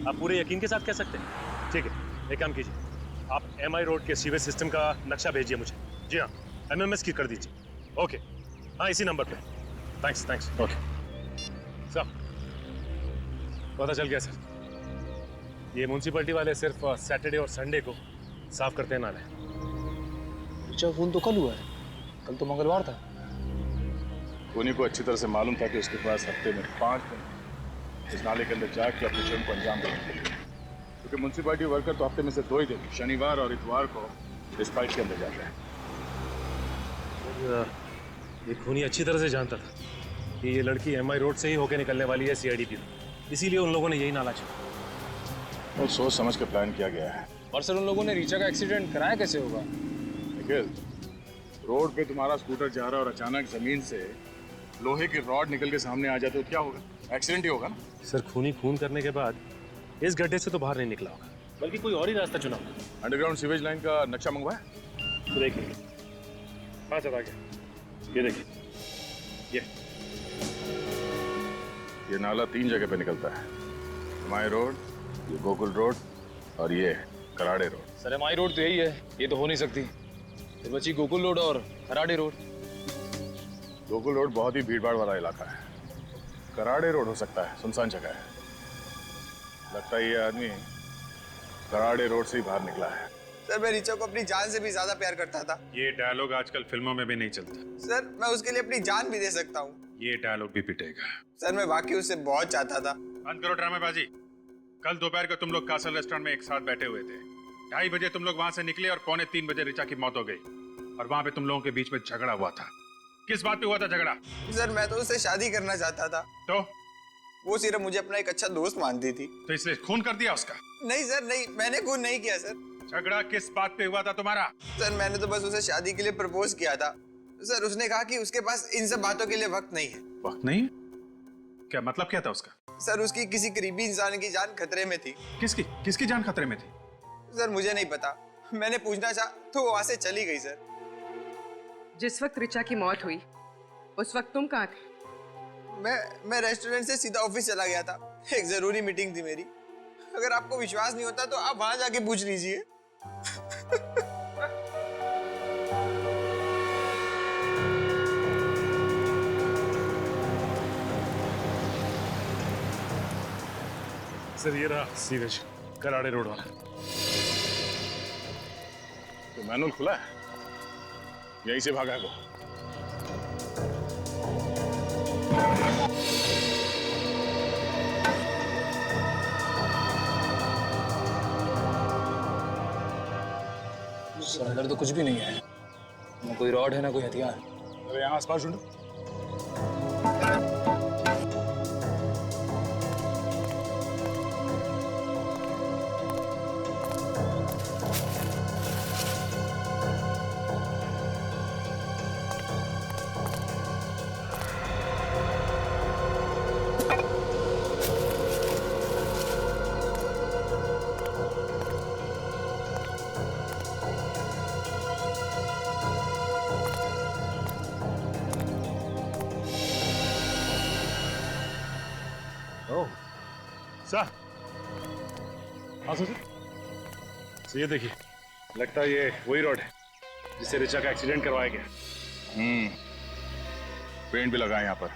आप पूरे यकीन के साथ कह सकते हैं? ठीक है, एक काम कीजिए, आप MI रोड के सीवेज सिस्टम का नक्शा भेजिए मुझे। जी हाँ, MMS की कर दीजिए। ओके, हाँ इसी नंबर पे। Thanks thanks. ओके सर, पता चल गया सर, ये म्यूनसिपैलिटी वाले सिर्फ सैटरडे और संडे को साफ करते हैं नाले। ऋचा खून तो कल हुआ है, कल तो मंगलवार था। खूनी को अच्छी तरह से मालूम था कि उसके पास हफ्ते में 5 दिन इस नाले के अंदर जाके अपने जुर्म को अंजाम देने के लिए, क्योंकि म्यूनसिपैलिटी वर्कर तो हफ्ते में से 2 ही दिन, शनिवार और इतवार को इस फाइट के अंदर जाते हैं। ये खूनी अच्छी तरह से जानता था कि ये लड़की MI रोड से ही होके निकलने वाली है CID की, इसीलिए उन लोगों ने यही नाला चुना। और सोच समझ के प्लान किया गया है। और सर, उन लोगों ने ऋचा का एक्सीडेंट कराया कैसे होगा? निखिल, रोड पे तुम्हारा स्कूटर जा रहा है और अचानक जमीन से लोहे की रॉड निकल के सामने आ जाते तो क्या होगा? एक्सीडेंट ही होगा ना। सर, खूनी खून करने के बाद इस गड्ढे से तो बाहर नहीं निकला होगा, बल्कि कोई और ही रास्ता चुना होगा। अंडरग्राउंड सीवेज लाइन का नक्शा मंगवाया? तो देखिए, हाँ सर आ गया, ये देखिए, ये नाला 3 जगह पे निकलता है, MI रोड, ये गोकुल रोड और ये Karade road. Sir, MI road तो यही है, ये तो हो नहीं सकती। तो बची गोकुल रोड और खराड़े रोड। गोकुल रोड बहुत ही भीड़भाड़ वाला इलाका है, कराड़े रोड हो सकता है, सुनसान जगह है। लगता है ये आदमी कराड़े रोड से ही बाहर निकला है। सर, मैं ऋचा को अपनी जान से भी ज्यादा प्यार करता था। ये डायलॉग आजकल फिल्मों में भी नहीं चलता। सर, मैं उसके लिए अपनी जान भी दे सकता हूँ। ये डायलॉग भी पिटेगा। सर, मैं वाकई उससे बहुत चाहता था। बंद करो ड्रामेबाजी। कल दोपहर को तुम लोग कासल रेस्टोरेंट में एक साथ बैठे हुए थे। 2:30 बजे तुम लोग वहां से निकले और 2:45 बजे ऋचा की मौत हो गई, और वहां पे तुम लोगों के बीच में झगड़ा हुआ था। किस बात पे हुआ था झगड़ा? सर, मैं तो उससे शादी करना चाहता था। तो वो सिर्फ मुझे अपना एक अच्छा दोस्त मानती थी। तो इसलिए खून कर दिया उसका? नहीं सर, नहीं, मैंने खून नहीं किया सर। झगड़ा किस बात पे हुआ था तुम्हारा? सर, मैंने तो बस उसे शादी के लिए प्रपोज किया था। सर, उसने कहा कि उसके पास इन सब बातों के लिए वक्त नहीं है। वक्त नहीं है? क्या मतलब क्या था उसका? सर, उसकी किसी करीबी इंसान की जान खतरे में थी। किसकी किसकी जान खतरे में थी? सर, मुझे नहीं पता, मैंने पूछना चाहा तो वो वहां से चली गई। सर, जिस वक्त ऋचा की मौत हुई उस वक्त तुम कहाँ थे? मैं रेस्टोरेंट से सीधा ऑफिस चला गया था, एक जरूरी मीटिंग थी मेरी। अगर आपको विश्वास नहीं होता तो आप वहां जाके पूछ लीजिए। सर ये रहा सीवेज, कराड़े रोड वाला। तो मैनुअल खुला है, यहीं से भागा है वो। सर, अंदर तो कुछ भी नहीं है, ना कोई रॉड है ना कोई हथियार। अरे यहाँ आसपास ढूंढो। ओह सर, हाँ सर, ये देखिए, लगता है ये वही रोड है जिससे ऋचा का एक्सीडेंट करवाया गया। पेंट भी लगा है यहाँ पर।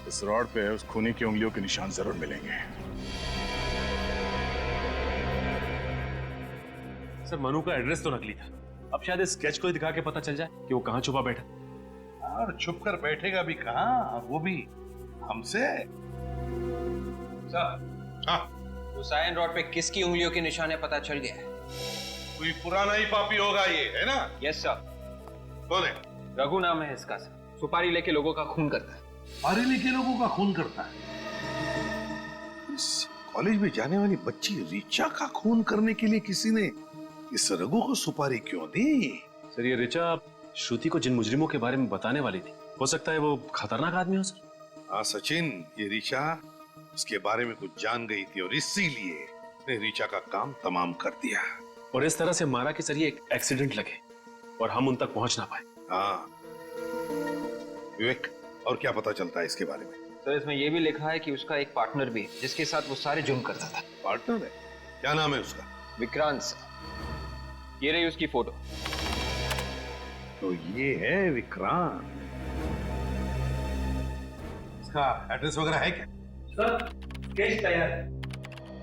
इस रॉड पे उस खूनी की उंगलियों के निशान जरूर मिलेंगे। सर, मनु का एड्रेस तो नकली था, अब शायद इस स्केच को ही दिखा के पता चल जाए कि वो कहाँ छुपा बैठा। और छुप कर बैठेगा भी कहाँ, वो भी हमसे। सर, हाँ, तो साइन रोड पे किसकी उंगलियों के निशान है पता चल गया है? कोई पुराना ही पापी होगा ये, है ना? Yes sir. कौन है? रघु नाम है इसका सर, सुपारी लेके लोगों का खून करता है। पढ़े लिखे लोगों का खून करता है। इस कॉलेज में जाने वाली बच्ची ऋचा का खून करने के लिए किसी ने इस रघु को सुपारी क्यों दी? सर, ये ऋचा श्रुति को जिन मुजरिमों के बारे में बताने वाली थी, हो सकता है वो खतरनाक आदमी हो सर। हाँ सचिन, ये ऋचा उसके बारे में कुछ जान गई थी और इसीलिए उसने ऋचा का काम तमाम कर दिया और इस तरह से मारा कि सर ये एक एक्सीडेंट लगे और हम उन तक पहुंच ना पाए। हाँ विवेक, और क्या पता चलता है इसके बारे में? सर इसमें यह भी लिखा है कि उसका एक पार्टनर भी है जिसके साथ वो सारे जुर्म करता था। पार्टनर है? क्या नाम है उसका? विक्रांत सर। ये रही उसकी फोटो। तो ये है विक्रांत। इसका एड्रेस वगैरह है क्या? सर स्केच तैयार है।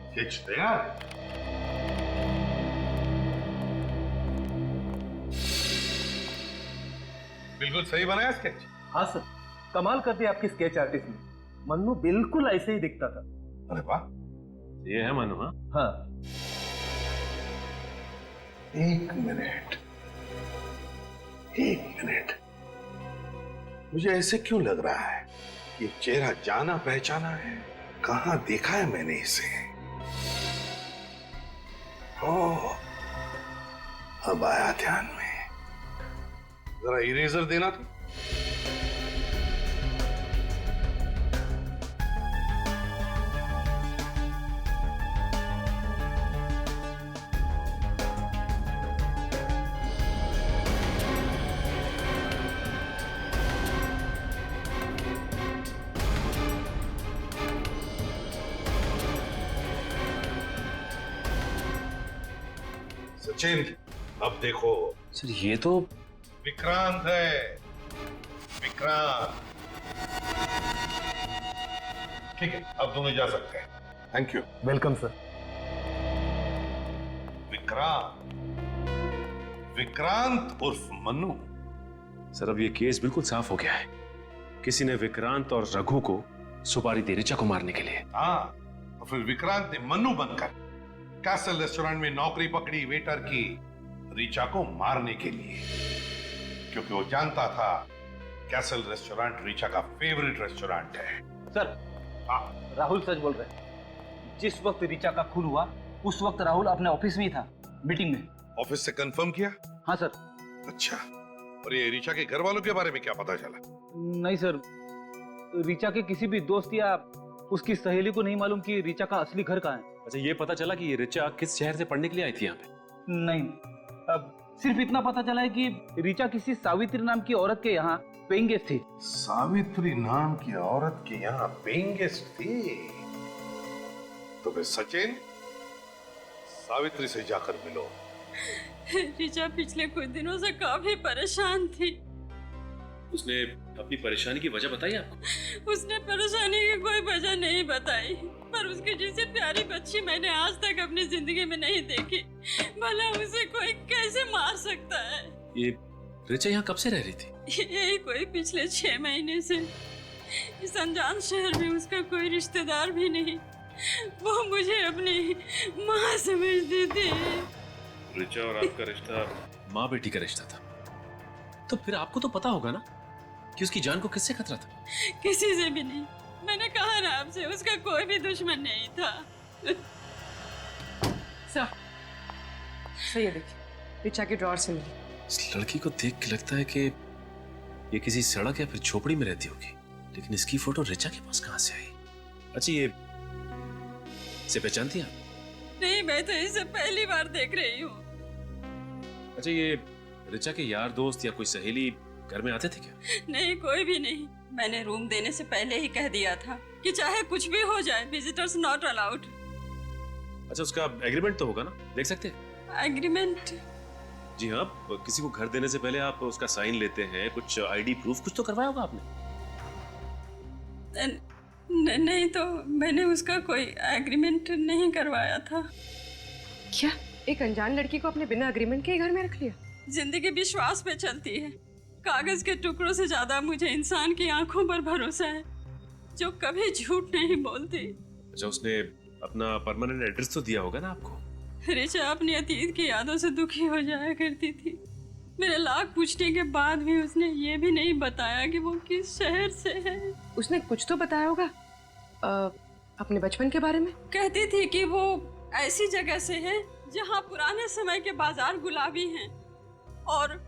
स्केच तैयार है? बिल्कुल सही बनाया स्केच। हाँ सर, कमाल कर दिया आपके स्केच आर्टिस्ट ने। मन्नू बिल्कुल ऐसे ही दिखता था। अरे वाह, ये है मनु। हाँ हाँ। एक मिनट, एक मिनट, मुझे ऐसे क्यों लग रहा है? ये चेहरा जाना पहचाना है, कहां देखा है मैंने इसे? ओह, अब आया ध्यान में। जरा इरेजर देना तो। सचिन, अब देखो, सर ये तो विक्रांत है, विक्रांत। ठीक है, अब दोनों जा सकते हैं। Thank you. Welcome sir. Vikrant, Vikrant उर्फ मन्नू। सर अब ये केस बिल्कुल साफ हो गया है। किसी ने विक्रांत और रघु को सुपारी दी ऋचा को मारने के लिए। हाँ, और फिर विक्रांत ने मन्नू बनकर कैसल रेस्टोरेंट में नौकरी पकड़ी वेटर की ऋचा को मारने के लिए, क्योंकि वो जानता था कैसल रेस्टोरेंट ऋचा का फेवरेट रेस्टोरेंट है। सर, हाँ, राहुल सच बोल रहे हैं। जिस वक्त ऋचा का खून हुआ उस वक्त राहुल अपने ऑफिस में ही था, मीटिंग में। ऑफिस से कंफर्म किया? हाँ सर। अच्छा, और ये ऋचा के घर वालों के बारे में क्या पता चला? नहीं सर, ऋचा के किसी भी दोस्त या उसकी सहेली को नहीं मालूम कि ऋचा का असली घर कहाँ है। अच्छा, ये पता चला कि ये ऋचा किस शहर से पढ़ने के लिए आई थी यहाँ पे? नहीं, अब सिर्फ इतना पता चला है कि ऋचा किसी सावित्री नाम की औरत के यहाँ पेइंग गेस्ट थी। सावित्री नाम की औरत के यहाँ पेइंग गेस्ट थी? तो फिर सचिन, सावित्री से जाकर मिलो। ऋचा पिछले कुछ दिनों से काफी परेशान थी। उसने अपनी परेशानी की वजह बताई आपको? उसने परेशानी की कोई वजह नहीं बताई, पर उसकी जैसे प्यारी बच्ची मैंने आज तक अपनी जिंदगी में नहीं देखी। भला उसे कोई कैसे मार सकता है? ये ऋचा यहाँ कब से रह रही थी? यही कोई पिछले 6 महीने से। इस अनजान शहर में उसका कोई रिश्तेदार भी नहीं। वो मुझे अपनी माँ समझती थी। ऋचा और आपका रिश्ता माँ बेटी का रिश्ता था, तो फिर आपको तो पता होगा ना कि उसकी जान को किससे खतरा था? किसी से भी नहीं। मैंने कहा ना आपसे, उसका कोई भी दुश्मन नहीं था। सर ये देखिए, ऋचा के ड्रॉअर से मिली। इस लड़की को देख के लगता है कि ये किसी सड़क या फिर झोपड़ी में रहती होगी, लेकिन इसकी फोटो ऋचा के पास कहां से आई? अच्छा, ये इसे पहचानती आप? नहीं, मैं तो इसे पहली बार देख रही हूँ। अच्छा, ये ऋचा के यार दोस्त या कोई सहेली घर में आते थे क्या? नहीं, कोई भी नहीं। मैंने रूम देने से पहले ही कह दिया था कि चाहे कुछ भी हो जाए, विजिटर्स नॉट अलाउड। अच्छा, उसका एग्रीमेंट तो होगा ना, देख सकते हैं? एग्रीमेंट? जी हाँ, किसी को घर देने से पहले आप उसका साइन लेते हैं, कुछ आईडी प्रूफ कुछ तो करवाया होगा आपने? नहीं, तो मैंने उसका कोई एग्रीमेंट नहीं करवाया था। क्या एक अनजान लड़की को अपने बिना एग्रीमेंट के ही घर में रख लिया? जिंदगी विश्वास पे चलती है। कागज के टुकड़ों से ज्यादा मुझे इंसान की आंखों पर भरोसा है, जो कभी झूठ नहीं बोलती। अच्छा, उसने अपना परमानेंट एड्रेस तो दिया होगा ना आपको? ऋचा अपनी अतीत की यादों से दुखी हो जाया करती थी। मेरे लाख पूछने के बाद भी उसने ये भी नहीं बताया कि वो किस शहर से है। उसने कुछ तो बताया होगा अपने बचपन के बारे में। कहती थी कि वो ऐसी जगह से है जहाँ पुराने समय के बाजार गुलाबी हैं और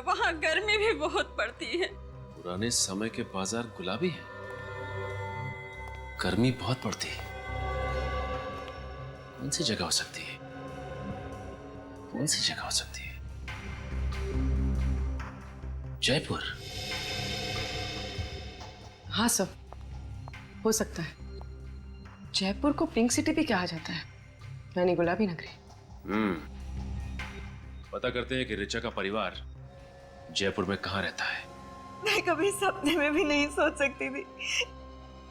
वहाँ गर्मी भी बहुत पड़ती है। पुराने समय के बाजार गुलाबी हैं, गर्मी बहुत पड़ती है। कौन सी जगह हो सकती है? कौन सी जगह हो सकती है? जयपुर? हाँ सर, हो सकता है। जयपुर को पिंक सिटी भी कहा जाता है, यानी गुलाबी नगरी। पता करते हैं कि ऋचा का परिवार जयपुर में कहाँ रहता है। मैं कभी सपने में भी नहीं सोच सकती थी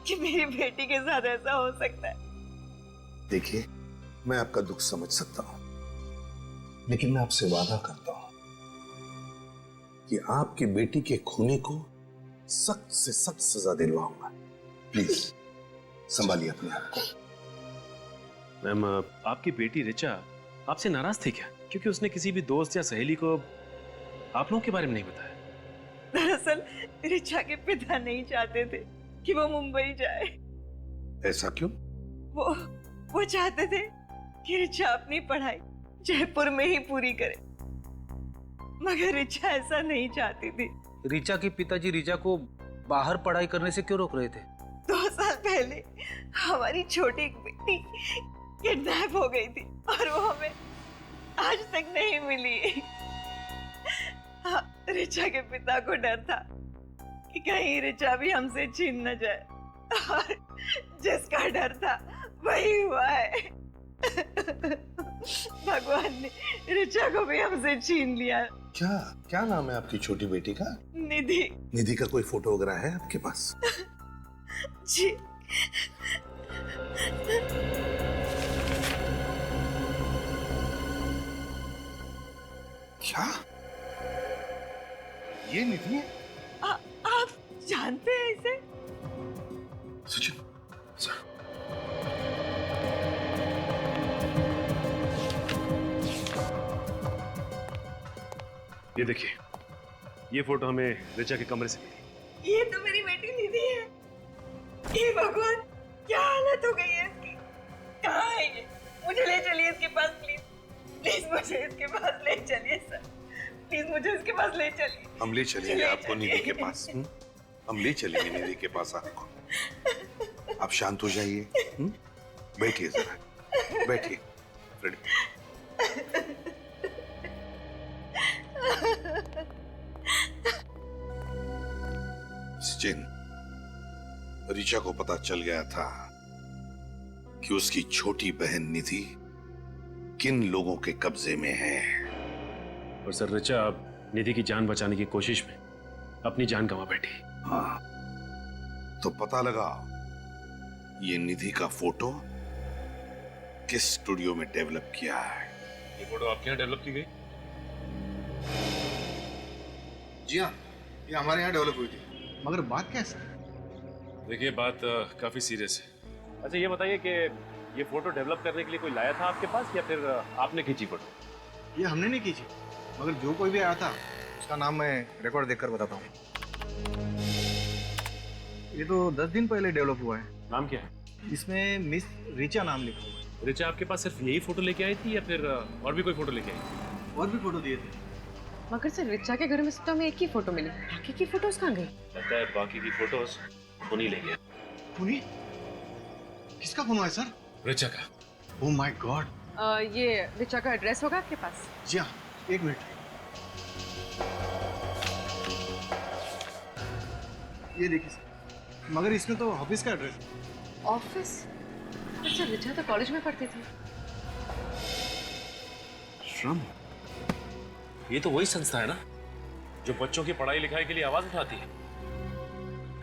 कि मेरी बेटी के साथ ऐसा हो सकता है। देखिए, मैं आपका दुख समझ सकता हूं, लेकिन मैं आपसे वादा करता हूं कि आपकी बेटी के खूनी को सख्त से सख्त सजा दिलवाऊंगा। प्लीज संभालिए अपने आप को। मैम, आपकी बेटी ऋचा आपसे नाराज थी क्या, क्योंकि उसने किसी भी दोस्त या सहेली को आप लोगों के बारे में नहीं बताया? दरअसल ऋचा के पिता नहीं चाहते थे कि वो मुंबई जाए। ऐसा क्यों? वो चाहते थे कि ऋचा अपनी पढ़ाई जयपुर में ही पूरी करे, मगर ऋचा ऐसा नहीं चाहती थी। ऋचा के पिताजी ऋचा को बाहर पढ़ाई करने से क्यों रोक रहे थे? 2 साल पहले हमारी छोटी बेटी किडनैप हो गई थी और वो हमें आज तक नहीं मिली। हाँ, ऋचा के पिता को डर था कि कहीं ऋचा भी हमसे छीन न जाए, और जिसका डर था वही हुआ है। भगवान ने ऋचा को भी हमसे छीन लिया। क्या क्या नाम है आपकी छोटी बेटी का? निधि। निधि का कोई फोटो वगैरह है आपके पास? जी। क्या ये निधि है? आप जानते हैं इसे? सचिन सर, ये देखिए, ये फोटो हमें ऋचा के कमरे से मिली। ये तो मेरी बेटी निधि है। ये भगवान, क्या हालत हो गई है इसकी। कहाँ है ये? मुझे ले चलिए इसके पास प्लीज। प्लीज मुझे इसके पास ले चलिए सर। प्लीज मुझे इसके पास ले चलिए। हम ले चलेंगे आपको निधि के पास। हम ले चलेंगे निधि के पास आपको। आप शांत हो जाइए। बैठिए जरा, बैठिए। सचिन, ऋचा को पता चल गया था कि उसकी छोटी बहन निधि किन लोगों के कब्जे में है। और सर, ऋचा अब निधि की जान बचाने की कोशिश में अपनी जान गंवा बैठी। हाँ, तो पता लगा ये निधि का फोटो किस स्टूडियो में डेवलप किया है। ये फोटो आपके यहाँ डेवलप की गई? जी हाँ, ये हमारे यहाँ डेवलप हुई थी। मगर बात क्या है सर? देखिए, बात काफी सीरियस है। अच्छा, ये बताइए कि ये फोटो डेवलप करने के लिए कोई लाया था आपके पास, या फिर आपने खींची फोटो? ये हमने नहीं की थी, मगर जो कोई भी आया था उसका नाम मैं रिकॉर्ड देखकर बताता हूँ। ये तो 10 दिन पहले डेवलप हुआ है। नाम क्या है? इसमें मिस ऋचा नाम लिखा हुआ है। ऋचा आपके पास सिर्फ यही फोटो लेके आई थी, या फिर और भी कोई फोटो लेके आई थी? और भी फोटो दिए थे। मगर सर, ऋचा के घर में से तो हमें एक ही फोटो मिली, बाकी की फोटोज कहाँ गई? लगता है बाकी की फोटोज उन्हीं ले गए। उन्हीं? किसका फोन हुआ है सर? ऋचा का। Oh my God. ये ऋचा का एड्रेस होगा आपके पास? जी हाँ, 1 मिनट। ये देखिए सर, मगर इसमें तो ऑफिस का एड्रेस है। ऑफिस? अच्छा, ऋचा तो कॉलेज में पढ़ती थी। श्रम? ये तो वही संस्था है ना जो बच्चों की पढ़ाई लिखाई के लिए आवाज उठाती है।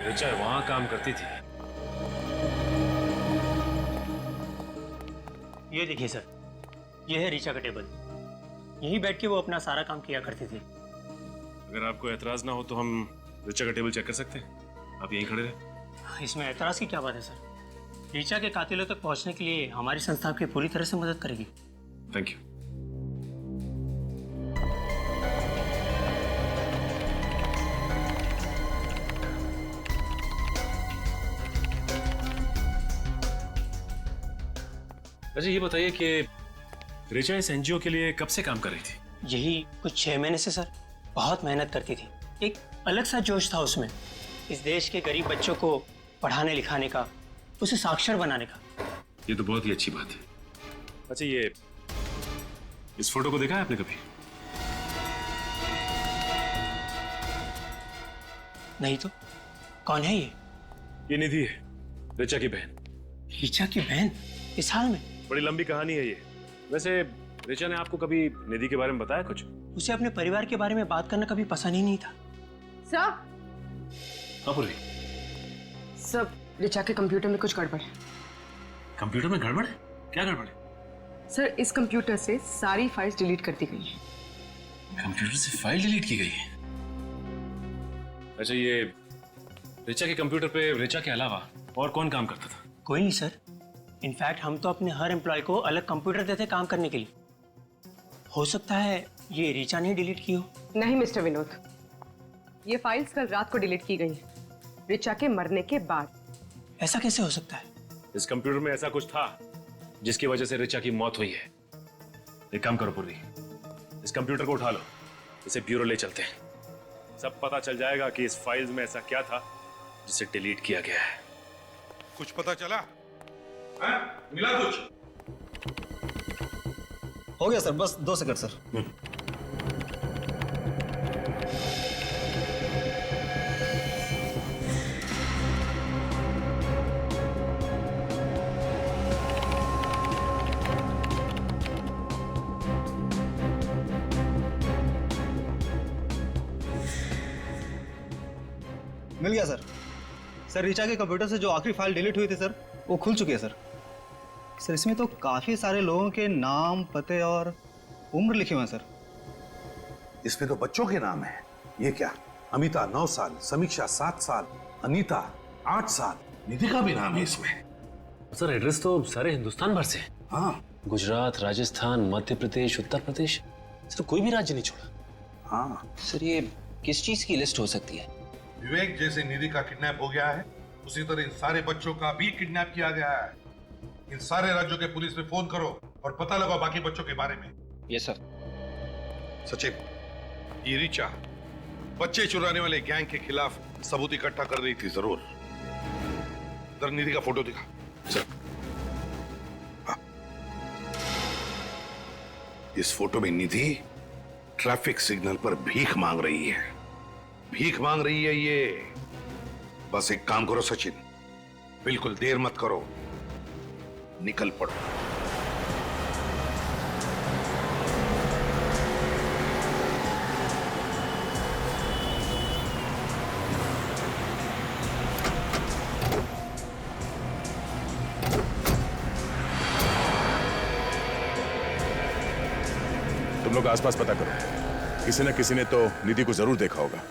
ऋचा वहां काम करती थी। ये देखिए सर, ये है ऋचा का टेबल। यहीं बैठ के वो अपना सारा काम किया करती थी। अगर आपको एतराज ना हो तो हम ऋचा का टेबल चेक कर सकते हैं। आप यहीं खड़े रहे। इसमें एतराज की क्या बात है सर? ऋचा के कातिलों तक पहुंचने के लिए हमारी संस्था आपकी पूरी तरह से मदद करेगी। Thank you. अच्छा, ये बताइए कि ऋचा इस एनजीओ के लिए कब से काम कर रही थी? यही कुछ 6 महीने से सर। बहुत मेहनत करती थी। एक अलग सा जोश था उसमें, इस देश के गरीब बच्चों को पढ़ाने लिखाने का, उसे साक्षर बनाने का। ये तो बहुत ही अच्छी बात है। अच्छा, ये इस फोटो को देखा है आपने कभी? नहीं तो, कौन है ये? ये निधि है, ऋचा की बहन। ऋचा की बहन इस हाल में? बड़ी लंबी कहानी है ये। वैसे ऋचा ने आपको कभी निधि के बारे में बताया कुछ? उसे अपने परिवार के बारे में बात करना कभी पसंद ही नहीं था। सर। हाँ पूर्वी। सब ऋचा के कंप्यूटर में कुछ गड़बड़ है। कंप्यूटर में गड़बड़ है? क्या गड़बड़ है? सर इस कंप्यूटर से सारी फाइल्स डिलीट कर दी गई हैं। कंप्यूटर से फाइल डिलीट की गई है? अच्छा, ये ऋचा के कंप्यूटर पे ऋचा के अलावा और कौन काम करता था? कोई नहीं सर। इनफैक्ट हम तो अपने हर एम्प्लॉय को अलग कंप्यूटर देते काम करने के लिए। हो सकता है ये ऋचा ने डिलीट की हो। नहीं मिस्टर विनोद, ये फाइल्स कल रात को डिलीट की गई हैं, ऋचा के मरने के बाद। ऐसा कैसे हो सकता है? इस कंप्यूटर में ऐसा कुछ था जिसकी वजह से ऋचा की मौत हुई है। एक काम करो पूर्वी, इस कंप्यूटर को उठा लो, इसे ब्यूरो ले चलते हैं। सब पता चल जाएगा कि इस फाइल्स में ऐसा क्या था जिसे डिलीट किया गया है। कुछ पता चला? हाँ? मिला कुछ? हो गया सर, बस 2 सेकंड सर। मिल गया सर। सर ऋचा के कंप्यूटर से जो आखिरी फाइल डिलीट हुई थी सर, वो खुल चुकी है सर। सर इसमें तो काफी सारे लोगों के नाम, पते और उम्र लिखे हुए हैं सर। इसमें तो बच्चों के नाम है। ये क्या? अमिता 9 साल, समीक्षा 7 साल, अनीता 8 साल, निधि का भी नाम है इसमें। सर एड्रेस तो सारे हिंदुस्तान भर से। हाँ गुजरात, राजस्थान, मध्य प्रदेश, उत्तर प्रदेश, सर कोई भी राज्य नहीं छोड़ा। हाँ सर ये किस चीज की लिस्ट हो सकती है? विवेक जैसे निधि का किडनैप हो गया है, उसी तरह इन सारे बच्चों का भी किडनैप किया गया है। इन सारे राज्यों के पुलिस में फोन करो और पता लगाओ बाकी बच्चों के बारे में। Yes sir. सचिन, ये ऋचा बच्चे चुराने वाले गैंग के खिलाफ सबूत इकट्ठा कर रही थी जरूर। जरा निधि का फोटो दिखा सर। हाँ। इस फोटो में निधि ट्रैफिक सिग्नल पर भीख मांग रही है। भीख मांग रही है ये। बस एक काम करो सचिन, बिल्कुल देर मत करो, निकल पड़ो। तुम लोग आसपास पता करो, किसी न किसी ने तो निधि को जरूर देखा होगा।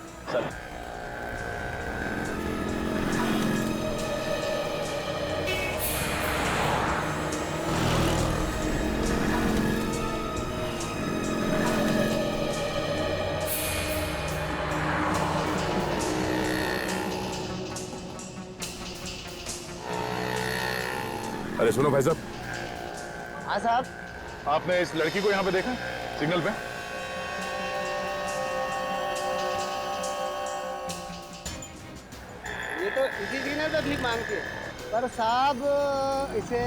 अरे सुनो भाई साहब। हाँ साहब। आपने इस लड़की को यहाँ पे देखा सिग्नल पे? ये तो इसी सिग्नल पे भीख मांगती है, पर साहब इसे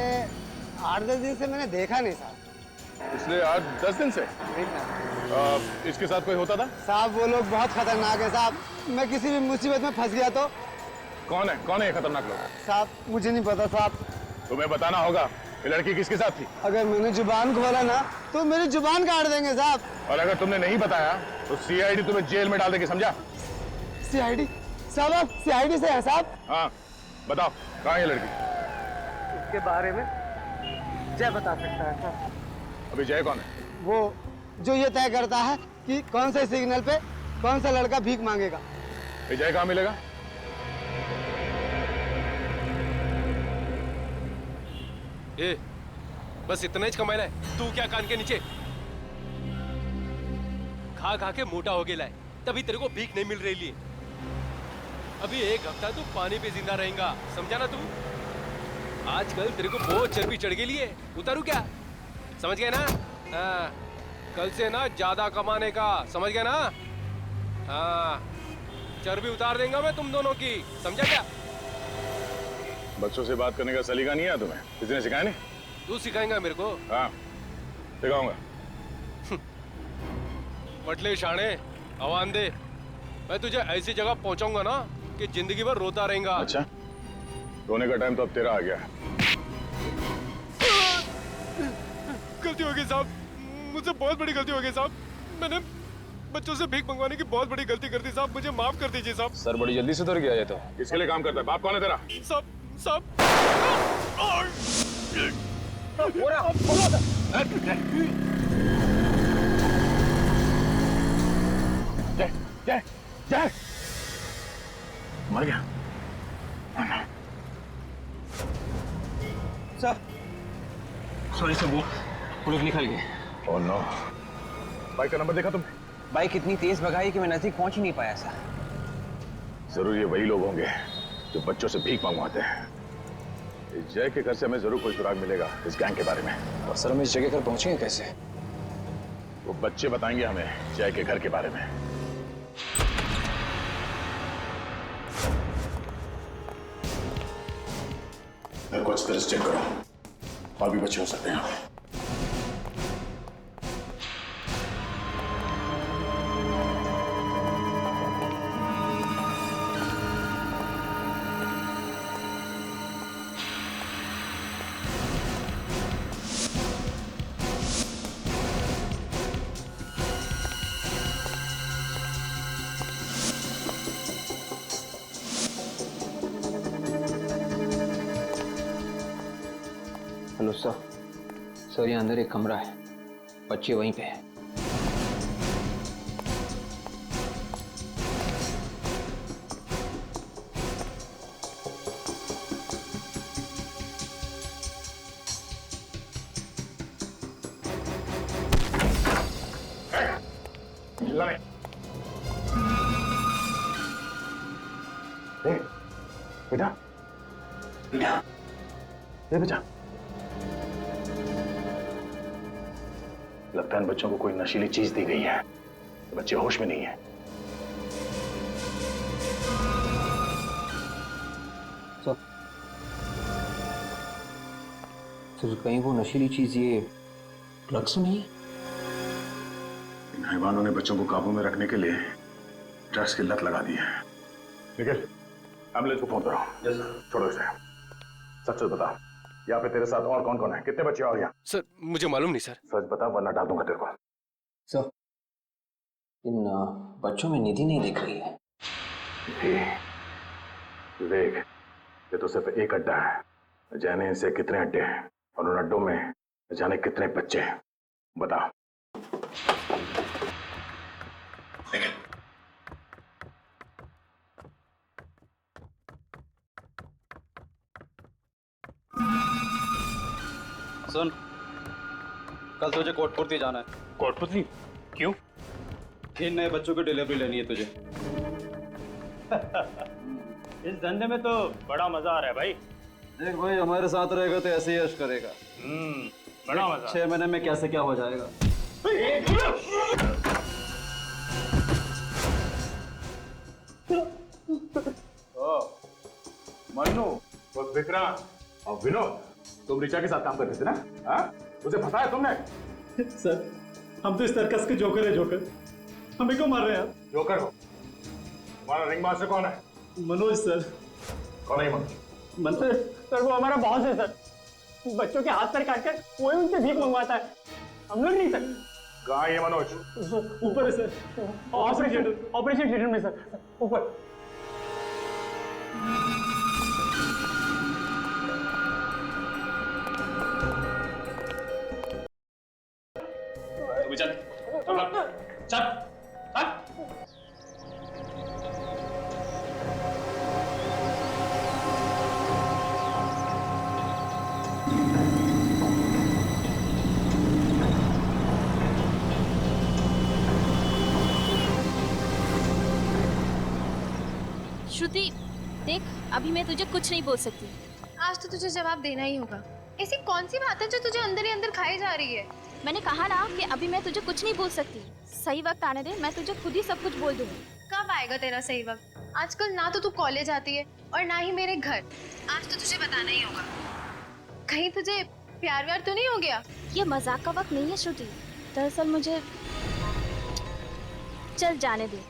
8-10 दिन से मैंने देखा नहीं साहब। पिछले 8-10 दिन से? नहीं साहब। इसके साथ कोई होता था? साहब वो लोग बहुत खतरनाक है साहब। मैं किसी भी मुसीबत में फंस गया तो। कौन है ये खतरनाक लोग? साहब मुझे नहीं पता साहब। तुम्हें बताना होगा ये लड़की किसके साथ थी। अगर मैंने जुबान खोला ना तो मेरी जुबान काट देंगे साहब। और अगर तुमने नहीं बताया तो सीआईडी तुम्हें जेल में डाल देगी, समझा? सीआईडी? साहब आप सीआईडी से हैं साहब? हाँ बताओ, कहाँ है ये लड़की? उसके बारे में जय बता सकता है साहब। अभी जय कौन है? वो जो ये तय करता है कि कौन से सिग्नल पे कौन सा लड़का भीख मांगेगा। ये जय कहाँ मिलेगा? ए, बस इतना ही कमाया है तू क्या कान के नीचे खा खा के मोटा हो गया है, तभी तेरे को भीख नहीं मिल रही है। अभी 1 हफ्ता तू पानी पे जिंदा रहेगा, समझा ना तू? आजकल तेरे को बहुत चर्बी चढ़ गई है, उतारू क्या? समझ गया ना? हाँ, कल से ना ज्यादा कमाने का, समझ गया ना? हाँ, चर्बी उतार देंगे मैं तुम दोनों की, समझा क्या? बच्चों से बात करने का सलीका नहीं है तुम्हें? किसी ने सिखाया नहीं? तू सिखाएगा मेरे को? हाँ सिखाऊंगा। पटले शाणे आवान दे, मैं तुझे ऐसी जगह पहुंचाऊंगा ना कि जिंदगी भर रोता रहेगा। अच्छा सोने का टाइम तो अब तेरा आ गया। गलती हो गई साहब, मुझसे बहुत बड़ी गलती हो गई साहब। मैंने बच्चों से भीख मंगवाने की बहुत बड़ी गलती कर दी साहब, मुझे माफ कर दीजिए साहब। सर बड़ी जल्दी सुधर गया ये तो। किसके लिए काम करता है? बाप कौन है तेरा? साहब जय जय मर गया। सर सॉरी सर, वो पुलिस निकल गए। Oh no. बाइक का नंबर देखा तुमने? बाइक इतनी तेज भगाई कि मैं नजदीक पहुंच ही नहीं पाया सर। जरूर ये वही लोग होंगे जो बच्चों से भीख मंगवाते हैं। इस जय के घर से हमें जरूर कोई सुराग मिलेगा इस गैंग के बारे में। और सर हम इस जगह पर पहुंचेंगे कैसे? वो बच्चे बताएंगे हमें जय के घर के बारे में। मेरे को अच्छी तरह चेक करो, और भी बच्चे हो सकते हैं। Hello sir. सर यहाँ अंदर एक कमरा है, बच्चे वहीं पे हैं। बेटा बेटा बेटा, लगता है इन बच्चों को कोई नशीली चीज दी गई है। बच्चे होश में नहीं है। सर कहीं वो नशीली चीज ये ड्रग्स नहीं है? इन हैवानों ने बच्चों को काबू में रखने के लिए ड्रग्स की लत लगा दी है। निखिल, एम्बुलेंस को फोन करो। छोड़ो इसे, सच सच बता, यहाँ पे तेरे साथ और कौन कौन है? कितने बच्चे और यहाँ? सर मुझे मालूम नहीं सर। सच बता वरना डाल दूंगा तेरे को। सर इन बच्चों में निधि नहीं दिख रही है। विवेक, ये तो सिर्फ एक अड्डा है। जाने इनसे कितने अड्डे हैं और उन अड्डों में जाने कितने बच्चे हैं, बता। सुन, कल तुझे कोटपुरती जाना है। कोटपुतली? क्यों? 3 नए बच्चों की डिलीवरी लेनी है तुझे। इस धंधे में तो बड़ा मजा आ रहा है भाई। देख भाई, हमारे साथ रहेगा तो ऐसे ही यश करेगा। बड़ा मजा। 6 महीने में कैसे क्या हो जाएगा। मन्नू, वो विक्रांत और विनोद, तुम ऋचा के साथ काम करते थे ना? हाँ? मुझे फंसाया तुमने? सर, हम तो इस सर्कस के जोकर है। जोकर हमें क्यों मार रहे हैं आप? जोकर हो? तुम्हारा रिंग मास्टर कौन है? मनोज सर। कौन है मनोज? मंत्री सर, वो हमारा बॉस है सर। बच्चों के हाथ पैर काटकर वही उनसे भीख मंगवाता है, हम लोग नहीं सर। कहाँ है ये मनोज? ऊपर है सर, ऑपरेशन थिएटर में सर, ऊपर। चल चल चल। श्रुति देख, अभी मैं तुझे कुछ नहीं बोल सकती। आज तो तुझे जवाब देना ही होगा। ऐसी कौन सी बात है जो तुझे अंदर ही अंदर खाई जा रही है? मैंने कहा ना कि अभी मैं तुझे कुछ नहीं बोल सकती। सही वक्त आने दे, मैं तुझे खुद ही सब कुछ बोल दूंगी। कब आएगा तेरा सही वक्त? आजकल ना तो तू कॉलेज आती है और ना ही मेरे घर। आज तो तुझे बताना ही होगा। कहीं तुझे प्यार व्यार तो नहीं हो गया? ये मजाक का वक्त नहीं है श्रुति। दरअसल मुझे चल जाने दे।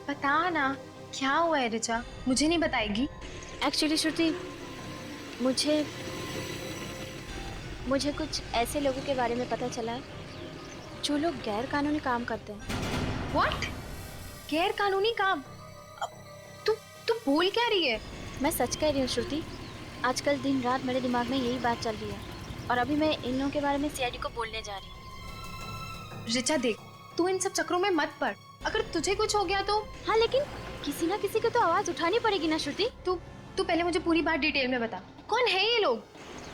बता ना क्या हुआ है ऋचा, मुझे नहीं बताएगी? एक्चुअली श्रुति, मुझे कुछ ऐसे लोगों के बारे में पता चला है जो लोग गैर कानूनी काम करते हैं। व्हाट? गैर कानूनी काम? तू बोल क्या रही है? मैं सच कह रही हूँ श्रुति, आजकल दिन रात मेरे दिमाग में यही बात चल रही है और अभी मैं इन लोगों के बारे में सीआईडी को बोलने जा रही हूँ। रिचा देख, तू इन सब चक्रों में मत पड़। अगर तुझे कुछ हो गया तो? हाँ लेकिन किसी ना किसी को तो आवाज उठानी पड़ेगी ना श्रुति। तू पहले मुझे पूरी बात डिटेल में बता। कौन है ये लोग?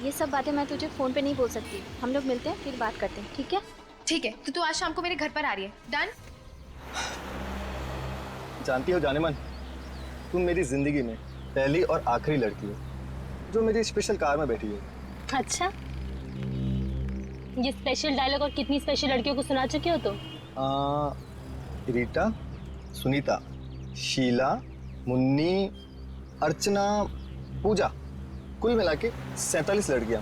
ये सब बातें मैं तुझे फोन पे नहीं बोल सकती। हम लोग मिलते हैं फिर बात करते हैं, ठीक है? ठीक है, तो तू आज शाम को मेरे घर पर आ रही है। डन? जानती हो जानेमन, तुम मेरी जिंदगी में पहली और आखिरी लड़की हो जो मेरी स्पेशल कार में बैठी है। अच्छा, ये स्पेशल डायलॉग और कितनी स्पेशल लड़कियों को सुना चुके हो तुम? रीटा, सुनीता, शीला, मुन्नी, अर्चना, पूजा, कुल मिला के 47 लड़कियां।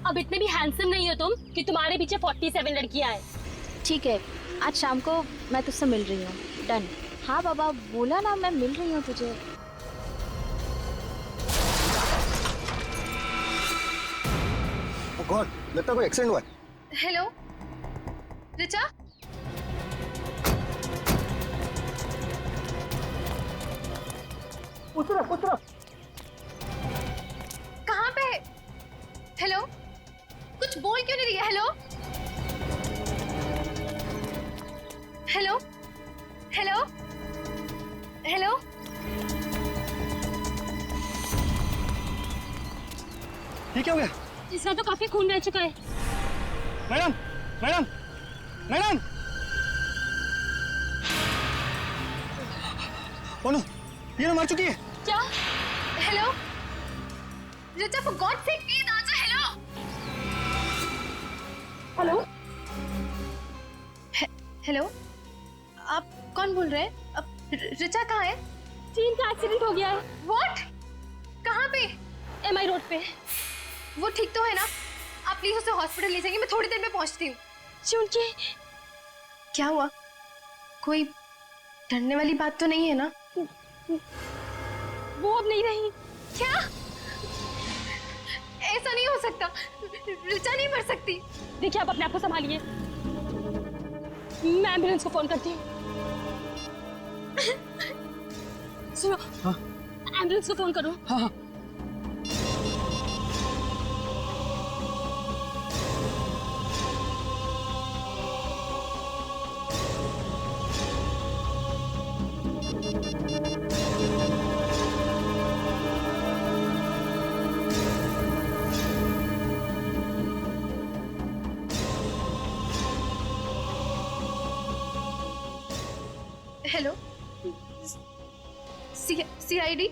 अब इतने भी हैंडसम नहीं हो तुम कि तुम्हारे पीछे 47 लड़कियां हैं। ठीक है, आज शाम को मैं तुझसे मिल रही हूँ। डन? हाँ बाबा, बोला ना मैं मिल रही हूँ तुझे। गॉड, लगता है कोई एक्सीडेंट हुआ है। हेलो रिचा? उतरा। कहाँ पे? हेलो, कुछ बोल क्यों नहीं रही है? Hello hello hello hello. ये क्या हो गया? इसका तो काफी खून बह चुका है। Madam, madam, madam! ओनो, ये ना मार चुकी है। क्या? Hello Richa, for God sake please answer. Hello hello, आप कौन बोल रहे हैं? रिचा कहाँ है? चीन का एक्सीडेंट हो गया है। व्हाट? कहाँ पे? MI रोड पे। वो ठीक तो है ना? आप प्लीज उसे हॉस्पिटल ले जाएंगे, मैं थोड़ी देर में पहुंचती हूँ। चुनके क्या हुआ? कोई डरने वाली बात तो नहीं है ना? वो अब नहीं रही। क्या? ऐसा नहीं हो सकता, रिचा नहीं मर सकती। देखिए, आप अपने आप को संभालिए, मैं एम्बुलेंस को फोन करती हूँ। सुनो, एम्बुलेंस को फोन करो। हाँ। Hello, CID?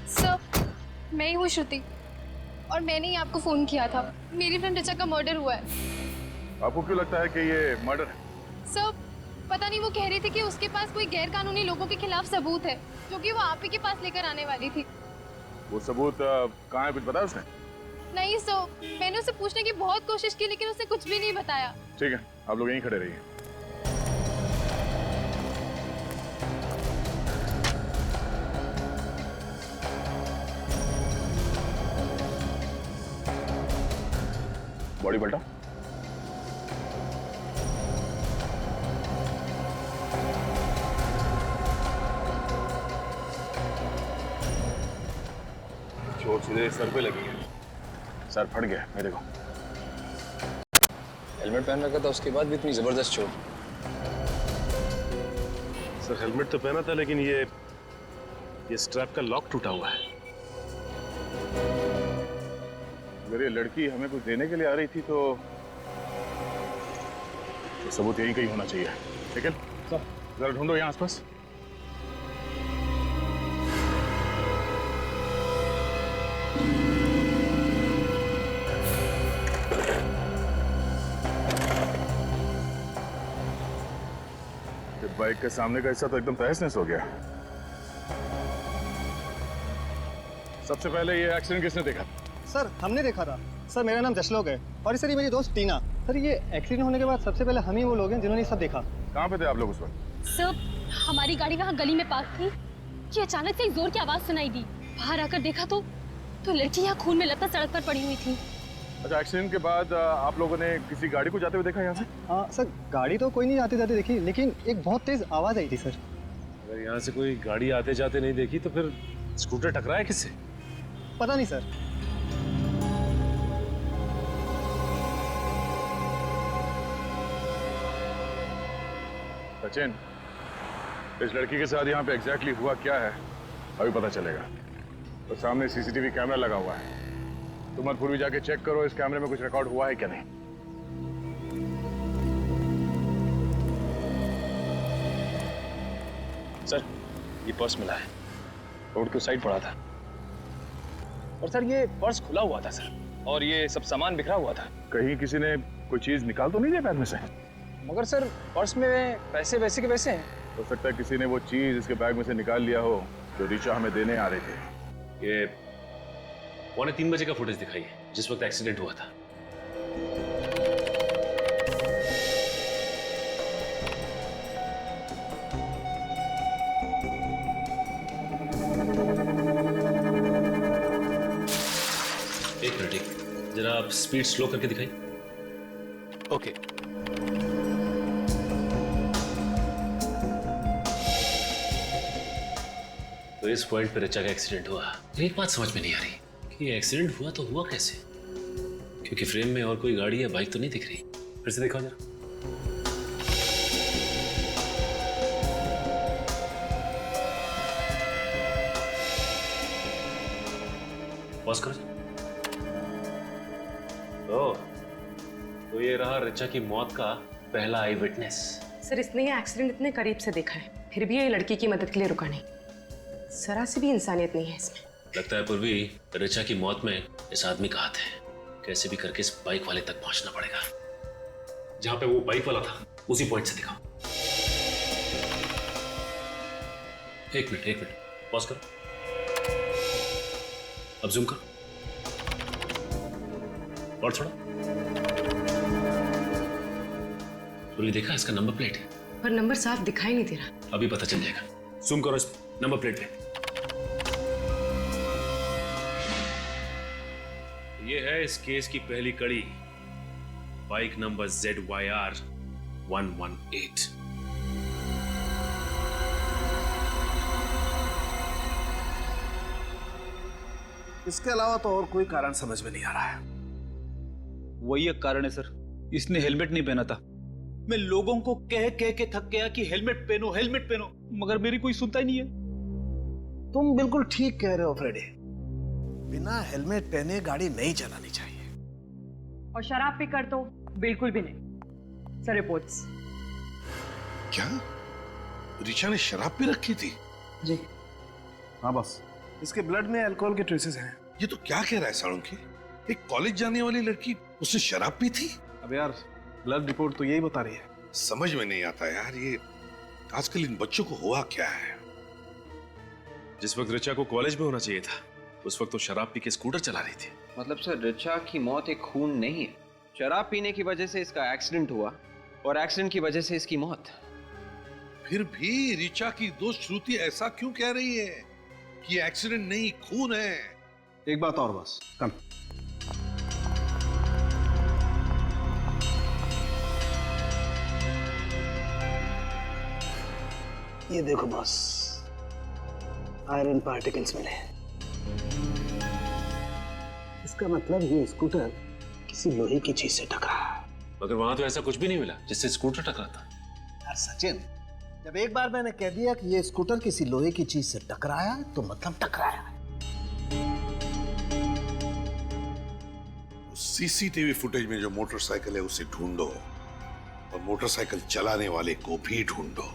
सर, मैं ही हूँ श्रुति और मैंने ही आपको फोन किया था। मेरी फ्रेंड रिचा का मर्डर हुआ है। आपको क्यों लगता है कि ये मर्डर है? सर, पता नहीं, वो कह रही थी कि उसके पास कोई गैर कानूनी लोगों के खिलाफ सबूत है जो कि वो आप ही के पास लेकर आने वाली थी। वो सबूत कहाँ है, कुछ बताया उसने? नहीं सर, मैंने उसे पूछने की बहुत कोशिश की लेकिन उसने कुछ भी नहीं बताया। ठीक है, आप लोग यहीं खड़े रहिए। बॉडी पलटा। चोट सीधे सर पे लगी है, सर फट गया। मैं देखो, हेलमेट पहन रखा था, उसके बाद भी इतनी जबरदस्त चोट। सर हेलमेट तो पहना था लेकिन ये स्ट्रैप का लॉक टूटा हुआ है। अगर ये लड़की हमें कुछ देने के लिए आ रही थी तो सबूत यहीं कहीं होना चाहिए। ठीक है सर, जरा ढूंढो यहाँ आसपास। बाइक के सामने का हिस्सा तो एकदम तहस नहस हो गया। सबसे पहले ये एक्सीडेंट किसने देखा? सर हमने देखा था। सर मेरा नाम जशलोक है और सर ये मेरी दोस्त टीना। सर ये एक्सीडेंट होने के बाद सबसे पहले हम ही वो लोग हैं जिन्होंने सब देखा। कहाँ पे थे आप लोग उस वक्त? सर हमारी गाड़ी वहाँ गली में पार्क थी कि अचानक से एक जोर की आवाज सुनाई दी। बाहर आकर देखा तो लड़की यहाँ खून में लथपथ सड़क पर पड़ी हुई थी। अच्छा, एक्सीडेंट के बाद आप लोगों ने किसी गाड़ी को जाते हुए देखा यहाँ से? हाँ सर, गाड़ी तो कोई नहीं आते जाते देखी, लेकिन एक बहुत तेज आवाज आई थी सर। अगर यहाँ से कोई गाड़ी आते जाते नहीं देखी तो फिर स्कूटर टकराया किससे? पता नहीं सर। सचिन, इस लड़की के साथ यहाँ पे एग्जैक्टली हुआ क्या है अभी पता चलेगा। तो सामने सीसीटीवी कैमरा लगा हुआ है, तुम मधुपुर भी जाके चेक करो इस कैमरे में कुछ रिकॉर्ड हुआ है क्या नहीं। सर ये पर्स मिला है, रोड के उस साइड पड़ा था। और सर ये पर्स खुला हुआ था सर, और ये सब सामान बिखरा हुआ था। कहीं किसी ने कोई चीज निकाल तो नहीं दिया बैग में से? मगर सर पर्स में पैसे वैसे के वैसे हैं। हो सकता है किसी ने वो चीज इसके बैग में से निकाल लिया हो जो ऋचा हमें देने आ रहे थे। ये 2:45 बजे का फुटेज दिखाई है जिस वक्त एक्सीडेंट हुआ था। एक मिनट, जरा आप स्पीड स्लो करके दिखाइए। ओके। तो इस पॉइंट पे ऋचा का एक्सीडेंट हुआ। एक बात समझ में नहीं आ रही कि ये एक्सीडेंट हुआ तो हुआ कैसे, क्योंकि फ्रेम में और कोई गाड़ी या बाइक तो नहीं दिख रही। फिर से देखो जरा। पॉज करो। तो ये रहा ऋचा की मौत का पहला आई विटनेस। सर इसने ये एक्सीडेंट इतने करीब से देखा है, फिर भी ये लड़की की मदद के लिए रुका नहीं। जरा सी भी इंसानियत नहीं है इसमें। लगता है पूर्वी ऋचा की मौत में इस आदमी का हाथ है। कैसे भी करके इस बाइक वाले तक पहुंचना पड़ेगा। जहां पे वो बाइक वाला था उसी पॉइंट से दिखाओ। एक मिनट, पॉज करो। अब जूम करो और थोड़ा। तुमने देखा इसका नंबर प्लेट है, पर नंबर साफ दिखाई नहीं दे रहा। अभी पता चल जाएगा। जूम करो इस नंबर प्लेट पे। ये है इस केस की पहली कड़ी, बाइक नंबर ZYR 118। इसके अलावा तो और कोई कारण समझ में नहीं आ रहा है। वही एक कारण है सर, इसने हेलमेट नहीं पहना था। मैं लोगों को कह कह के थक गया कि हेलमेट पहनो हेलमेट पहनो, मगर मेरी कोई सुनता ही नहीं है। तुम बिल्कुल ठीक कह रहे हो फ्रेडी, बिना हेलमेट पहने गाड़ी नहीं चलानी चाहिए। और शराब पीकर तो बिल्कुल भी नहीं। Sir reports. क्या ऋचा ने शराब पी रखी थी? जी हाँ बस, इसके ब्लड में अल्कोहल के ट्रेसेस हैं। ये तो क्या कह रहा है साळुंखे? एक कॉलेज जाने वाली लड़की उसने शराब पी थी? अब यार ब्लड रिपोर्ट तो यही बता रही है। समझ में नहीं आता यार, ये आजकल इन बच्चों को हुआ क्या है। जिस वक्त ऋचा को कॉलेज में होना चाहिए था उस वक्त तो शराब पी के स्कूटर चला रही थी। मतलब सर ऋचा की मौत एक खून नहीं है, शराब पीने की वजह से इसका एक्सीडेंट हुआ और एक्सीडेंट की वजह से इसकी मौत। फिर भी ऋचा की दोस्त श्रुति ऐसा क्यों कह रही है कि एक्सीडेंट नहीं खून है? एक बात और बस, कम। ये देखो बॉस, आयरन पार्टिकल्स मिले। इसका मतलब ये स्कूटर किसी लोहे की चीज से टकरा। मगर वहां तो ऐसा कुछ भी नहीं मिला जिससे स्कूटर टकरा था। यार सचिन, जब एक बार मैंने कह दिया कि ये स्कूटर किसी लोहे की चीज से टकराया तो मतलब टकराया है। सीसीटीवी फुटेज में जो मोटरसाइकिल है उसे ढूंढो और मोटरसाइकिल चलाने वाले को भी ढूंढो।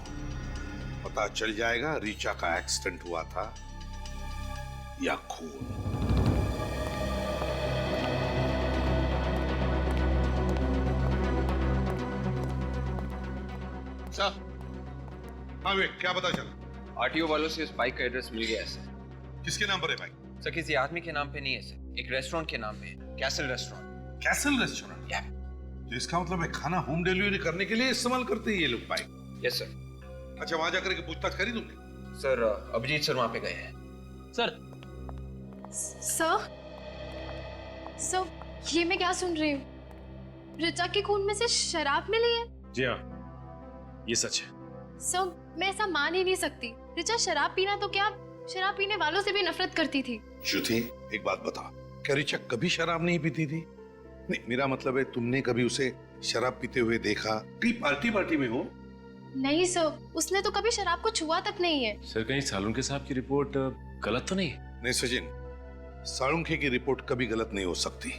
पता चल जाएगा ऋचा का एक्सीडेंट हुआ था या खून। सर, हाँ वे क्या पता चला? आरटीओ वालों से उस बाइक का एड्रेस मिल गया है सर। किसके नाम पर है बाइक? सर किसी आदमी के नाम पे नहीं है सर, एक रेस्टोरेंट के नाम पे है, कैसल रेस्टोरेंट। Castle restaurant? या तो इसका मतलब है खाना होम डिलीवरी करने के लिए इस्तेमाल करते हैं ये लोग बाइक? Yes sir. अच्छा, वहां जाकर के पूछताछ करी तुमने? सर अभिजीत सर वहां पे गए हैं। सर ये मैं क्या सुन रही हूँ? ऋचा के खून में से शराब मिली है? जी हाँ, ये सच है। सर मैं ऐसा मान ही नहीं सकती। ऋचा शराब पीना तो क्या, शराब पीने वालों से भी नफरत करती थी। श्रुति, एक बात बता, क्या ऋचा कभी शराब नहीं पीती थी? नहीं, मेरा मतलब है तुमने कभी उसे शराब पीते हुए देखा? कहीं पार्टी में हो? नहीं सर, उसने तो कभी शराब को छुआ तक नहीं है। सर कहीं सालुंके साहब की रिपोर्ट गलत तो नहीं है? नहीं सचिन, सालुंखे की रिपोर्ट कभी गलत नहीं हो सकती।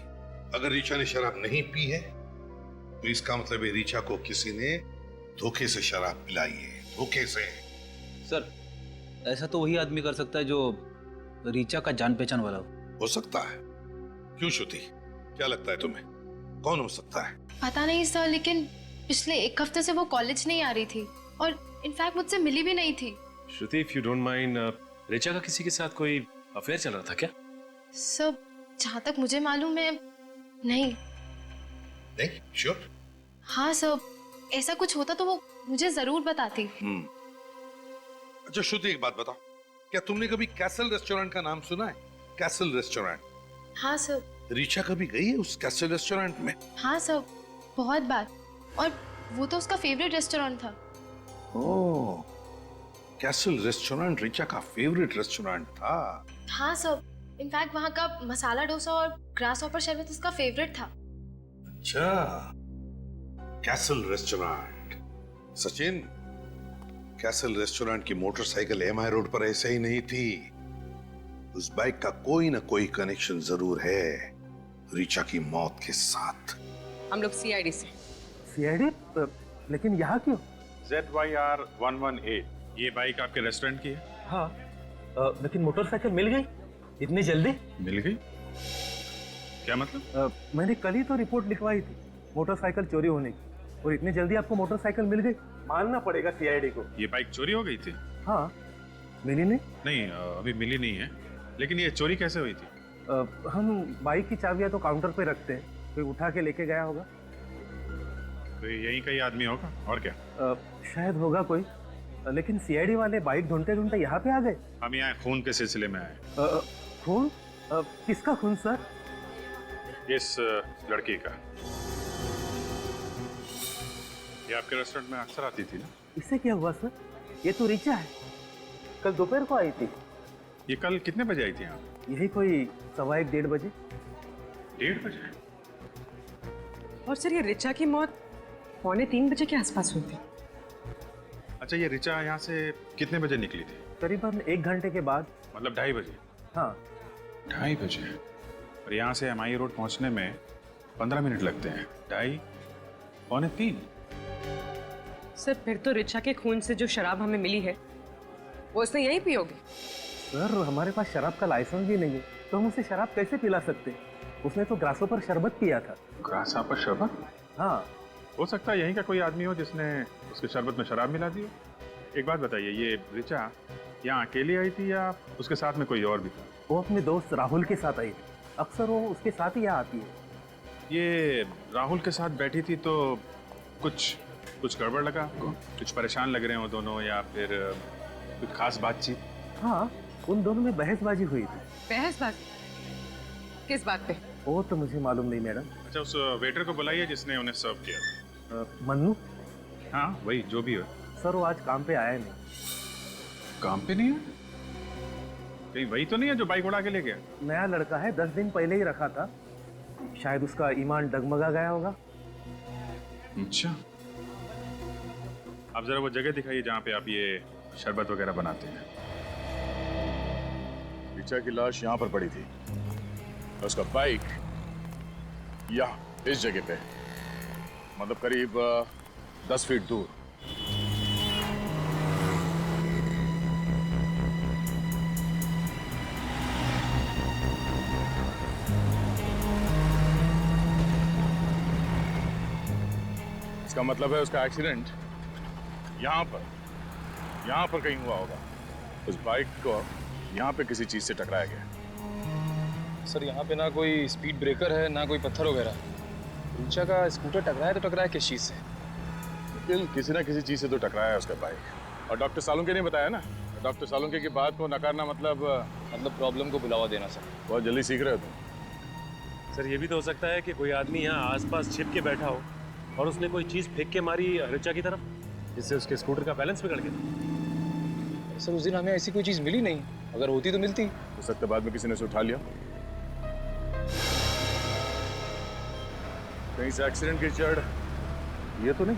अगर ऋचा ने शराब नहीं पी है तो इसका मतलब है ऋचा को किसी ने धोखे से शराब पिलाई है, धोखे से। सर ऐसा तो वही आदमी कर सकता है जो ऋचा का जान पहचान वाला हो सकता है। क्यों श्रुति, क्या लगता है तुम्हें, कौन हो सकता है? पता नहीं सर, लेकिन पिछले 1 हफ्ते से वो कॉलेज नहीं आ रही थी और इनफैक्ट मुझसे मिली भी नहीं थी। Shruti, if you don't mind, Richa का किसी के साथ कोई अफेयर चल रहा था क्या? सर जहाँ तक मुझे मालूम है नहीं। नहीं श्योर? हाँ सर, ऐसा कुछ होता तो वो मुझे जरूर बताती। अच्छा श्रुति, एक बात बताओ, क्या तुमने कभी कैसल रेस्टोरेंट का नाम सुना है? Castle restaurant? हाँ सर। ऋचा कभी गई है उस कैसल रेस्टोरेंट में? हाँ सर, बहुत बार, और वो तो उसका फेवरेट रेस्टोरेंट था। ओह, कैसल रेस्टोरेंट ऋचा का फेवरेट रेस्टोरेंट था? हाँ सर, इनफैक्ट वहाँ का मसाला डोसा और ग्रास हॉपर शरबत उसका फेवरेट था। अच्छा, castle restaurant. Sachin, castle restaurant की मोटरसाइकिल एमआई रोड पर ऐसे ही नहीं थी। उस बाइक का कोई ना कोई कनेक्शन जरूर है ऋचा की मौत के साथ। हम लोग सीआईडी से। सीआईडी? लेकिन यहाँ क्यों? ZYR 118 ये बाइक आपके रेस्टोरेंट की है? हाँ, लेकिन मोटरसाइकिल मिल गई इतनी जल्दी? मिल गई? क्या मतलब? मैंने कल ही तो रिपोर्ट लिखवाई थी मोटरसाइकिल चोरी होने की, और इतनी जल्दी आपको मोटरसाइकिल मिल गई? मानना पड़ेगा सीआईडी को। ये बाइक चोरी हो गई थी? हाँ, मिली नहीं? नहीं, अभी मिली नहीं है, लेकिन ये चोरी कैसे हुई थी? हम बाइक की चाबियां तो काउंटर पे रखते हैं, कोई उठा के लेके गया होगा। तो यही कहीं आदमी होगा, और क्या? शायद होगा कोई, लेकिन सीआईडी वाले बाइक ढूंढते ढूंढते यहाँ पे आ गए। हम यहाँ खून के सिलसिले में आए। खून? किसका खून सर? इस लड़की का। ये आपके रेस्टोरेंट में अक्सर आती थी ना? इससे क्या हुआ सर? ये तो ऋचा है, कल दोपहर को आई थी। ये कल कितने बजे आई थी यहाँ? यही कोई 1:15-1:30 बजे। 1:30 बजे? और सर ये ऋचा की मौत 2:45 बजे के आसपास हुई थी। अच्छा, ये ऋचा यहाँ से कितने बजे निकली थी? करीबन 1 घंटे के बाद। मतलब 2:30 बजे? हाँ। 2:30 बजे? और यहाँ से एमआई रोड पहुँचने में 15 मिनट लगते हैं। 2:30, 2:45? सर फिर तो ऋचा के खून से जो शराब हमें मिली है वो उसने यहीं पी होगी। सर हमारे पास शराब का लाइसेंस भी नहीं है, तो हम उसे शराब कैसे पिला सकते? उसने तो ग्रासों पर शरबत पिया था। ग्रास पर शरबत? हाँ। हो सकता है यहीं का कोई आदमी हो जिसने उसके शरबत में शराब मिला दी हो। एक बात बताइए, ये ऋचा यहाँ अकेली आई थी या उसके साथ में कोई और भी था? वो अपने दोस्त राहुल के साथ आई थी, अक्सर वो उसके साथ ही यहाँ आती है। ये राहुल के साथ बैठी थी तो कुछ गड़बड़ लगा आपको? कुछ परेशान लग रहे हो दोनों, या फिर कुछ खास बातचीत? हाँ, उन दोनों में बहसबाजी हुई थी। बहसबाजी? किस बात पे? वो तो मुझे मालूम नहीं मैडम। अच्छा, उस वेटर को बुलाइए जिसने उन्हें सर्व किया था। मन्नू? हाँ वही, जो भी हो। सर वो आज काम पे आया नहीं। काम पे नहीं है? कहीं वही तो नहीं है जो बाइक उड़ा के ले गया? नया लड़का है, 10 दिन पहले ही रखा था, शायद उसका ईमान डगमगा गया होगा। अच्छा, आप जरा वो जगह दिखाइए जहाँ पे आप ये शरबत वगैरह बनाते हैं। ऋचा की लाश यहाँ पर पड़ी थी, उसका बाइक यहाँ इस जगह पे, मतलब करीब 10 फीट दूर। इसका मतलब है उसका एक्सीडेंट यहाँ पर कहीं हुआ होगा। उस बाइक को यहाँ पे किसी चीज से टकराया गया। सर यहाँ पे ना कोई स्पीड ब्रेकर है ना कोई पत्थर वगैरह। ऋचा का स्कूटर टकराया तो टकराया किस चीज़ से? किसी ना किसी चीज से तो टकराया है उसका बाइक। और डॉक्टर सालुंके ने बताया ना, डॉक्टर सालुंके की बात को नकारना मतलब प्रॉब्लम को बुलावा देना सर। बहुत जल्दी सीख रहे हो तुम। सर ये भी तो हो सकता है कि कोई आदमी यहाँ आसपास छिप के बैठा हो और उसने कोई चीज फेंक के मारी ऋचा की तरफ, जिससे उसके स्कूटर का बैलेंस बिगड़ गया। सर उस दिन हमें ऐसी कोई चीज़ मिली नहीं, अगर होती तो मिलती। हो सकता है बाद में किसी ने उसे उठा लिया। कहीं से एक्सीडेंट की जड़ ये तो नहीं?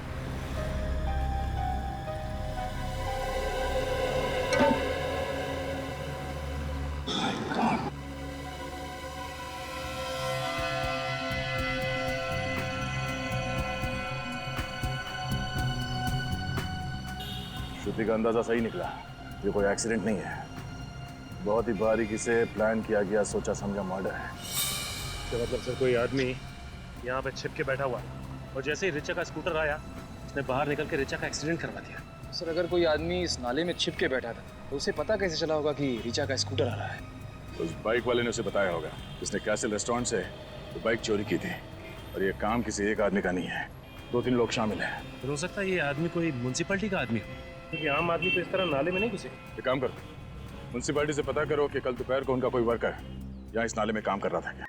श्रुति का अंदाजा सही निकला, ये कोई एक्सीडेंट नहीं है। बहुत ही बारीकी से प्लान किया गया, सोचा समझा मर्डर है। तो मतलब सर कोई आदमी यहाँ पे छिप के बैठा हुआ है और जैसे ही ऋचा का स्कूटर आया उसने बाहर निकल के ऋचा का एक्सीडेंट करवा दिया। सर अगर कोई आदमी इस नाले में छिप के बैठा था तो उसे पता कैसे चला होगा कि ऋचा का स्कूटर आ रहा है? उस बाइक वाले ने उसे बताया होगा, उसने कैसल रेस्टोरेंट से तो बाइक चोरी की थी। और ये काम किसी एक आदमी का नहीं है, 2-3 लोग शामिल हैं। हो सकता है ये आदमी कोई म्युनिसिपैलिटी का आदमी हो, क्योंकि आम आदमी तो इस तरह नाले में नहीं घुसे। एक काम करो, म्युनिसिपैलिटी से पता करो कि कल दोपहर को उनका कोई वर्कर यहाँ इस नाले में काम कर रहा था क्या।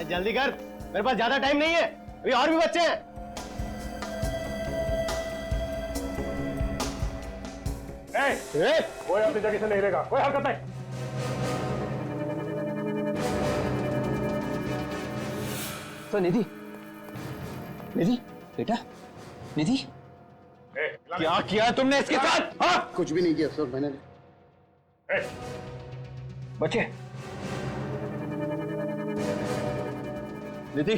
जल्दी कर, मेरे पास ज्यादा टाइम नहीं है, अभी और भी बच्चे हैं। कोई अपनी जगह से नहीं रहेगा, कोई हरकत नहीं। तो निधि, निधि बेटा, निधि क्या किया तुमने इसके साथ? हाँ? कुछ भी नहीं किया सर मैंने। बच्चे निधि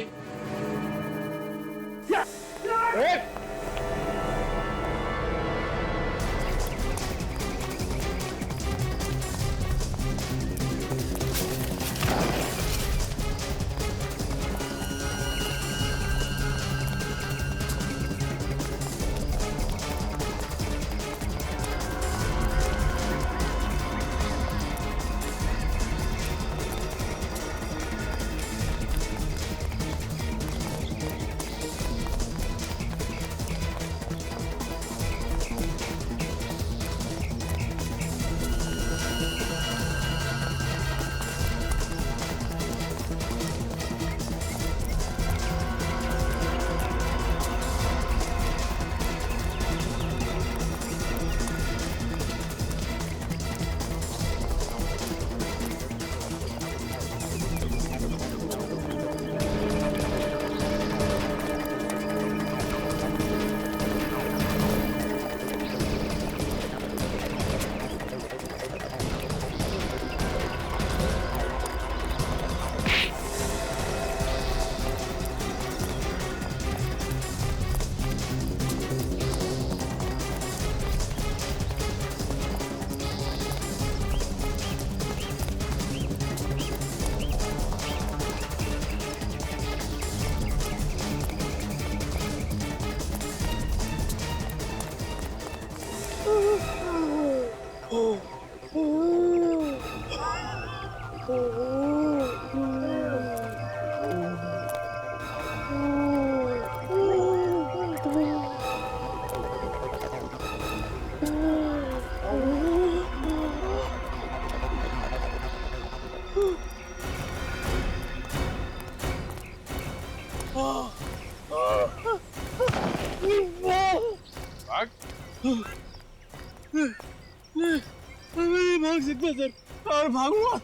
नहीं भाग सकता सर, और भागूंगा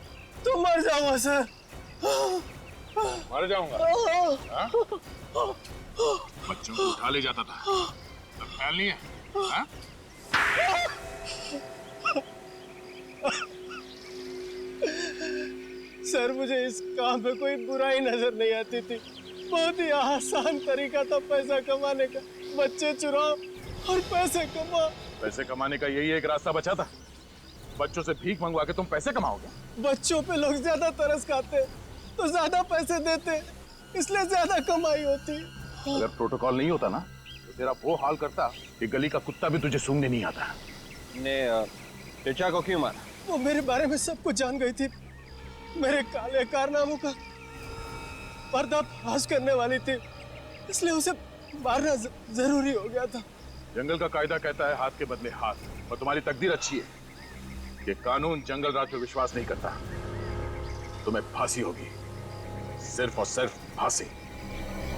तो मर जाऊंगा सर। मर जाऊंगा? हाँ? बच्चों को उठा ले जाता था, अब ख्याल नहीं है? हाँ? सर मुझे इस काम में कोई बुराई नजर नहीं आती थी। बहुत ही आसान तरीका था पैसा कमाने का। बच्चे चुराओ और पैसे कमाओ। पैसे कमाने का यही एक रास्ता बचा था। बच्चों से भीख मंगवा के तुम पैसे कमाओगे? बच्चों पे लोग ज्यादा तरस खाते तो ज्यादा पैसे देते, इसलिए ज्यादा कमाई होती। अगर प्रोटोकॉल नहीं होता ना तो तेरा वो हाल करता कि गली का कुत्ता भी तुझे सूंघने नहीं आता। ने ऋचा को क्यों मारा? वो मेरे बारे में सब कुछ जान गई थी। मेरे काले कारनामों का पर्दाफाश करने वाली थी, इसलिए उसे मारना जरूरी हो गया था। जंगल का कायदा कहता है हाथ के बदले हाथ, और तुम्हारी तकदीर अच्छी है कि कानून जंगल राज पे विश्वास नहीं करता। तुम्हें फांसी होगी, सिर्फ और सिर्फ फांसी।